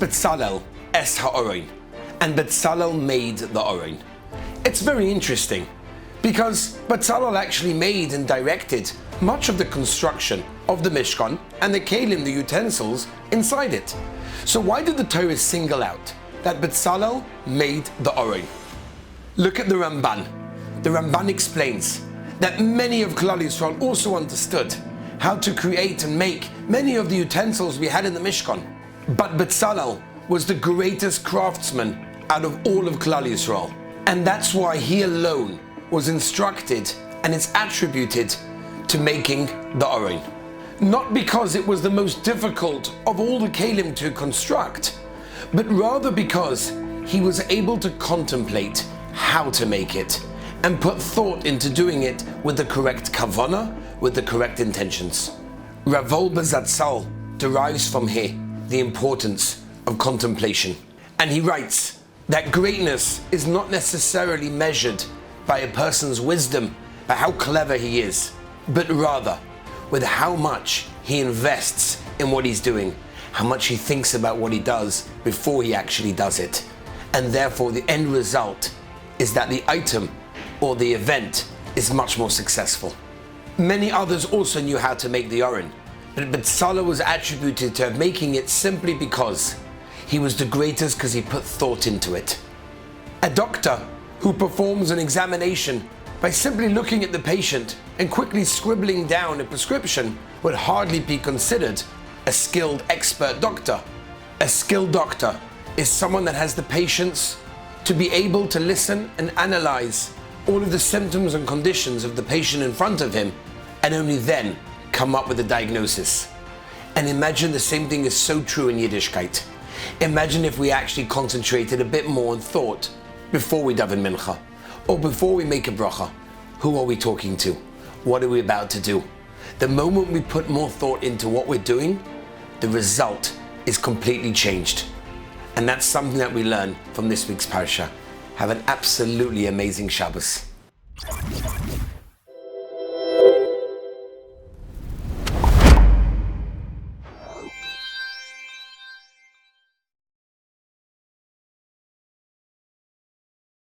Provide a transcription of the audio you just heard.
Betzalel es ha'orein, and Betzalel made the orein. It's very interesting because Betzalel actually made and directed much of the construction of the Mishkan and the kelim, the utensils inside it. So why did the Torah single out that Betzalel made the orein? Look at the Ramban. The Ramban explains that many of Klal Yisrael also understood how to create and make many of the utensils we had in the Mishkan. But Betzalel was the greatest craftsman out of all of Klal Yisrael. And that's why he alone was instructed and is attributed to making the orein. Not because it was the most difficult of all the kelim to construct, but rather because he was able to contemplate how to make it and put thought into doing it with the correct kavanah, with the correct intentions. Rav Wolbe Zatzal derives from here the importance of contemplation. And he writes that greatness is not necessarily measured by a person's wisdom, by how clever he is, but rather with how much he invests in what he's doing, how much he thinks about what he does before he actually does it. And therefore the end result is that the item or the event is much more successful. Many others also knew how to make the orein, but Betzalel was attributed to making it simply because he was the greatest because he put thought into it. A doctor who performs an examination by simply looking at the patient and quickly scribbling down a prescription would hardly be considered a skilled expert doctor. A skilled doctor is someone that has the patience to be able to listen and analyze all of the symptoms and conditions of the patient in front of him, and only then come up with a diagnosis. And imagine the same thing is so true in Yiddishkeit. Imagine if we actually concentrated a bit more on thought before we daven mincha, or before we make a bracha. Who are we talking to? What are we about to do? The moment we put more thought into what we're doing, the result is completely changed. And that's something that we learn from this week's parasha. Have an absolutely amazing Shabbos.